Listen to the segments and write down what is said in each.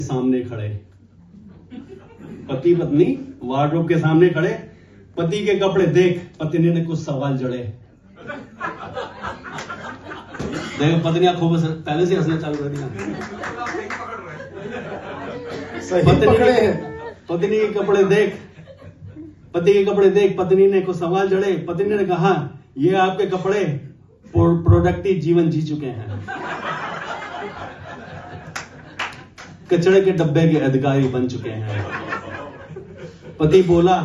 सामने खड़े, पति पत्नी वार्डरोब के सामने खड़े, पति के कपड़े देख पत्नी ने कुछ सवाल जड़े। देखो पत्नियां खूब पहले से हंसना चालू कर दिया। पत्नी के कपड़े देख, पति के कपड़े देख, पत्नी ने कुछ सवाल जड़े। पत्नी ने कहा, ये आपके कपड़े प्रोडक्टिव जीवन जी चुके हैं, कचड़े के डब्बे के अधिकारी बन चुके हैं। पति बोला,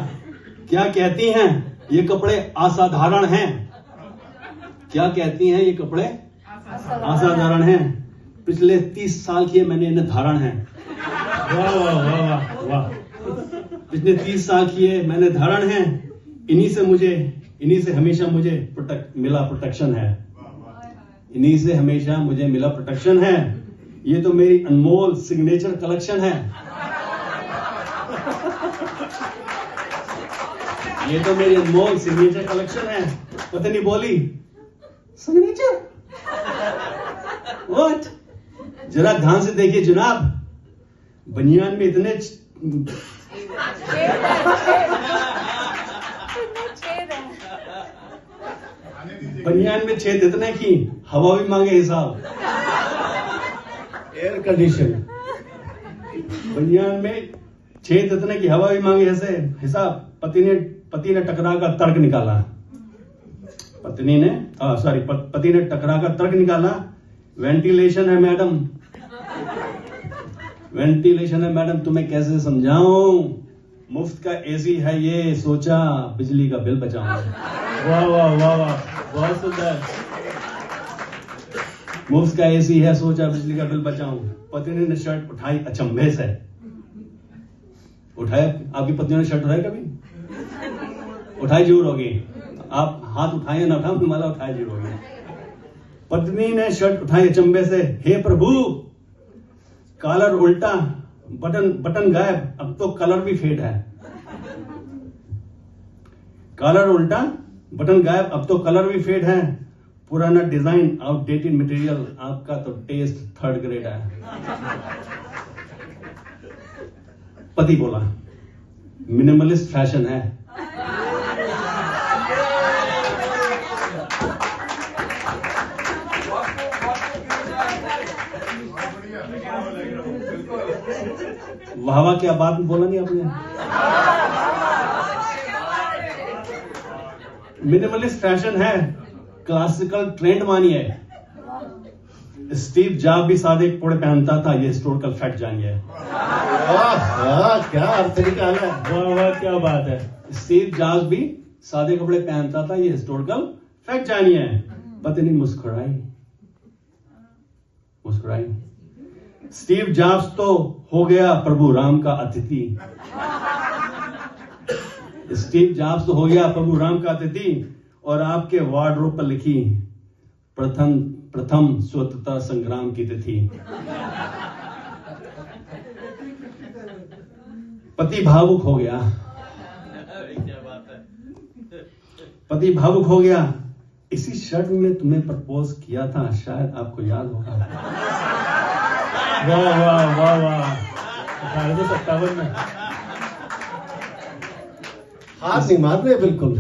क्या कहती हैं, ये कपड़े असाधारण हैं। क्या कहती हैं, ये कपड़े असाधारण हैं। पिछले 30 साल किए मैंने इन्हें धारण है। वाह वाह वाह वाह वाह। पिछले 30 साल किए मैंने धारण है। इन्हीं से हमेशा मुझे मिला प्रोटेक्शन है। इन्हीं से हमेशा मुझे मिला प्रोटेक्शन है। ये तो मेरी अनमोल सिग्नेचर कलेक्शन है। ये तो मेरी अनमोल सिग्नेचर कलेक्शन है। पत्नी बोली, सिग्नेचर व्हाट? जरा ध्यान से देखिए जनाब, बनियान में इतने बनियान में छेद इतने की हवा भी मांगे हिसाब। एयर कंडीशन, बनियान में छेद इतने की हवा भी मांगे ऐसे हिसाब। पति ने टकरा कर तर्क निकाला। पति ने टकरा कर तर्क निकाला। वेंटिलेशन है मैडम, वेंटिलेशन है मैडम, तुम्हें कैसे समझाऊं। मुफ्त का एसी है ये, सोचा बिजली का बिल बचाऊं। वाह वाह वाह वाह, बहुत सुंदर। मुफ्त का एसी है, सोचा बिजली का बिल बचाऊं। पत्नी ने शर्ट उठाई अचंभे से। उठाया? आपकी पत्नी ने शर्ट उठाई कभी? उठाई जरूर होगी। आप हाथ उठाए ना उठाओ, तुम्हारा उठाए जरूर होगी। पत्नी ने शर्ट उठाई अचंभे से। हे प्रभु, कॉलर उल्टा, बटन गायब, अब तो कलर भी फेड है। कॉलर उल्टा, बटन गायब, अब तो कलर भी फेड है। पुराना डिजाइन, आउटडेटेड मटेरियल, आपका तो टेस्ट थर्ड ग्रेड है। पति बोला, मिनिमलिस्ट फैशन है। वाह वाह, क्या बात बोला नहीं आपने। मिनिमलिस्ट फैशन है, क्लासिकल ट्रेंड मानिए। स्टीव जॉब भी सादे कपड़े पहनता था, ये हिस्टोरिकल फैक्ट जानिए। वाह, क्या अर्थ निकाला है। वाह वाह, क्या बात है। स्टीव जॉब भी सादे कपड़े पहनता था, ये हिस्टोरिकल फैक्ट जानिए। पत्नी मुस्कुराई। स्टीव जॉब्स तो हो गया प्रभु राम का अतिथि। स्टीव जॉब्स तो हो गया प्रभु राम का अतिथि, और आपके वार्डरोब पर लिखी प्रथम स्वतंत्रता संग्राम की तिथि। पति भावुक हो गया। पति भावुक हो गया। इसी शर्ट में तुम्हें प्रपोज किया था, शायद आपको याद होगा। वाह वाह वाह वाह, 1857 में। हाथ नहीं मार रहे बिल्कुल।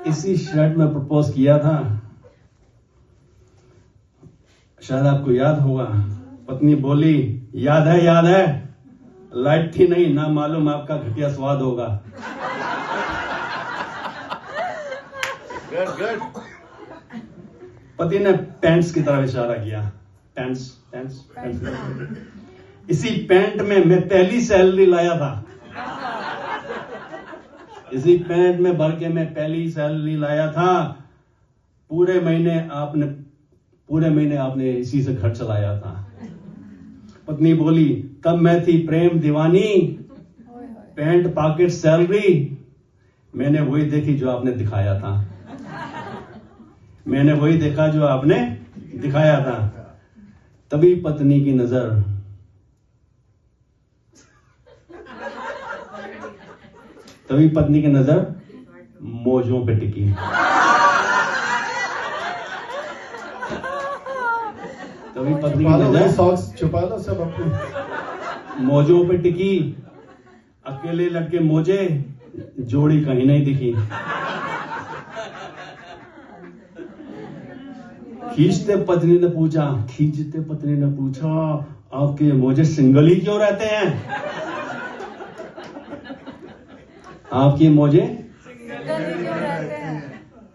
इसी शर्ट में प्रपोज किया था, शायद आपको याद होगा। पत्नी बोली, याद है। लाइट थी नहीं, ना मालूम आपका घटिया स्वाद होगा। गुड। पति ने पैंट्स की तरफ इशारा किया। पैंट्स। इसी पैंट में मैं पहली सैलरी लाया था। इसी पैंट में भर के मैं पहली सैलरी लाया था। पूरे महीने आपने इसी से घर चलाया था। पत्नी बोली, तब मैं थी प्रेम दीवानी, पैंट पॉकेट सैलरी, मैंने वही देखी जो आपने दिखाया था। मैंने वही देखा जो आपने दिखाया था। तभी पत्नी की नजर मौजों पे टिकी। कभी पत्नी छुपा की लो नजर सॉक्स, छुपा लो सब अपनी। मौजों पे टिकी, अकेले लटके मोजे, जोड़ी कहीं नहीं दिखी। खींचते पत्नी ने पूछा आपके मोजे सिंगल ही क्यों रहते हैं? आपके मोजे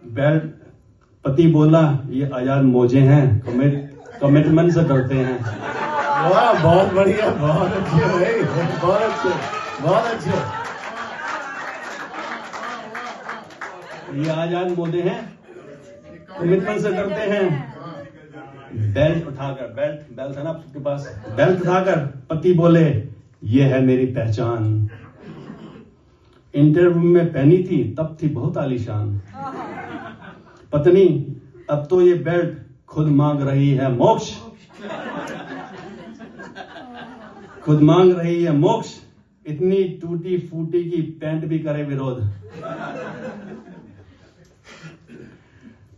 बेल्ट। पति बोला ये आजाद मोजे हैं, कमिटमेंट से करते हैं। वाह, बहुत बढ़िया, बहुत अच्छे भाई, बहुत अच्छे, बहुत अच्छे। ये आजाद मोजे हैं, कमिटमेंट से करते हैं। बेल्ट उठाकर, बेल्ट है ना आपके पास, बेल्ट उठाकर पति बोले ये है मेरी पहचान। इंटरव्यू में पहनी थी तब थी बहुत आलीशान। पत्नी अब तो ये बेल्ट खुद मांग रही है मोक्ष, खुद मांग रही है मोक्ष। इतनी टूटी फूटी की पैंट भी करे विरोध।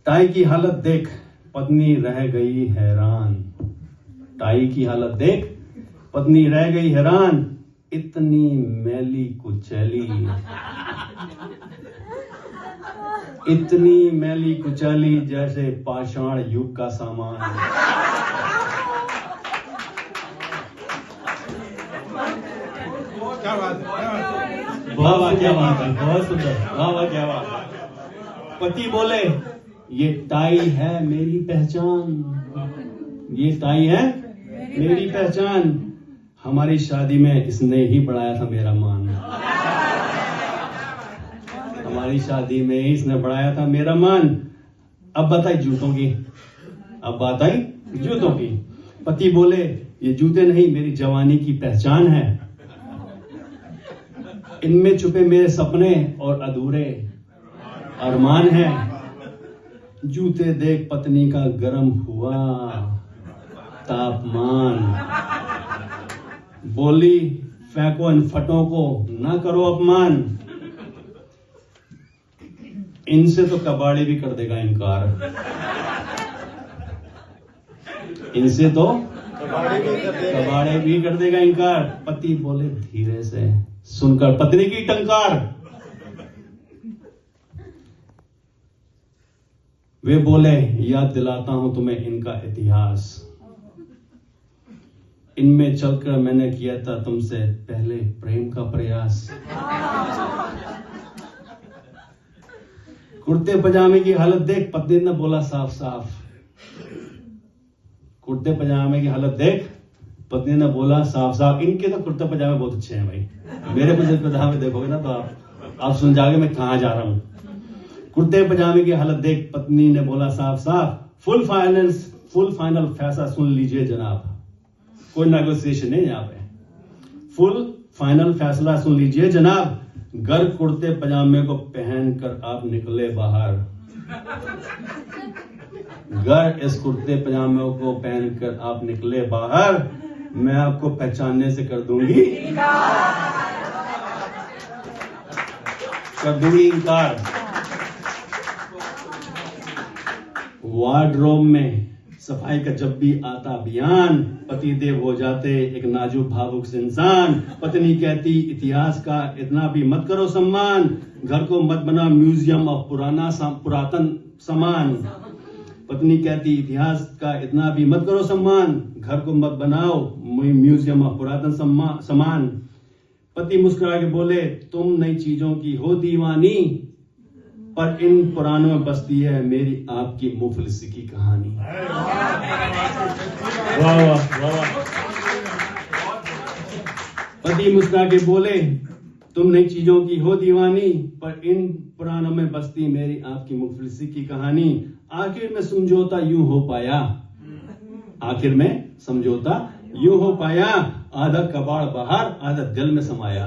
टाई की हालत देख पत्नी रह गई हैरान। टाई की हालत देख पत्नी रह गई हैरान। इतनी मैली कुचैली, इतनी मैली कुचैली जैसे पाषाण युग का सामान। क्या बात है, वाह वाह क्या बात है, बहुत सुंदर, वाह वाह क्या बात है। पति बोले ये टाई है मेरी पहचान, ये टाई है मेरी पहचान। हमारी शादी में इसने ही बढ़ाया था मेरा मान। हमारी शादी में ही इसने बढ़ाया था मेरा मान। अब बताई जूतों की, अब बात आई जूतों की। पति बोले ये जूते नहीं मेरी जवानी की पहचान है। इनमें छुपे मेरे सपने और अधूरे अरमान हैं। जूते देख पत्नी का गर्म हुआ तापमान। बोली फेंको इन फटों को, ना करो अपमान। इनसे तो कबाड़ी भी कर देगा इनकार, इनसे तो कबाड़े भी कर देगा इनकार। पति बोले धीरे से, सुनकर पत्नी की टंकार। वे बोले याद दिलाता हूं तुम्हें इनका इतिहास। इनमें चलकर मैंने किया था तुमसे पहले प्रेम का प्रयास। कुर्ते पजामे की हालत देख पत्नी ने बोला साफ साफ। कुर्ते पजामे की हालत देख पत्नी ने बोला साफ साफ। इनके तो कुर्ते पजामे बहुत अच्छे हैं भाई। मेरे कुर्ते पजामे देखोगे ना तो आप सुन जाओगे मैं कहां जा रहा हूं। कुर्ते पजामे की हालत देख पत्नी ने बोला साफ साफ। फुल फाइनल फैसला सुन लीजिए जनाब। कोई नेगोशिएशन नहीं यहाँ पे। फुल फाइनल फैसला सुन लीजिए जनाब। घर कुर्ते पजामे को पहनकर आप निकले बाहर। घर इस कुर्ते पजामे को पहनकर आप निकले बाहर। मैं आपको पहचानने से कर दूंगी इनकार। वार्डरोब में सफाई का जब भी आता अभियान, पति देव हो जाते एक नाजुक भावुक से इंसान। पत्नी कहती इतिहास का इतना भी मत करो सम्मान। घर को मत बना म्यूजियम ऑफ पुरातन सामान। पत्नी कहती इतिहास का इतना भी मत करो सम्मान। घर को मत बनाओ म्यूजियम ऑफ पुरातन सामान। पति मुस्कुरा के बोले तुम नई चीजों की हो दीवानी, पर इन पुरानों में बसती है मेरी आपकी मुफलिसी की कहानी। वाह वाह वाह। पति मुस्कुरा के बोले तुम नई चीजों की हो दीवानी, पर इन पुरानों में बसती मेरी आपकी मुफलिसी की कहानी। आखिर में समझौता यूं हो पाया, आखिर में समझौता यूं हो पाया। आधा कबाड़ बाहर आधा दिल में समाया।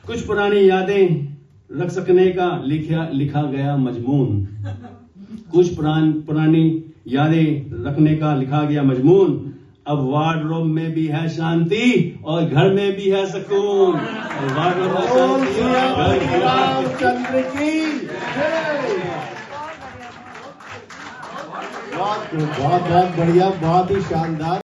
कुछ पुरानी यादें रख सकने का लिखा गया मजमून। कुछ पुरानी यादें रखने का लिखा गया मजमून। अब वार्डरोब में भी है शांति और घर में भी है सुकून। वार्डरोब में शांति, घर में भी है सुकून। बहुत बहुत बढ़िया, बहुत ही शानदार।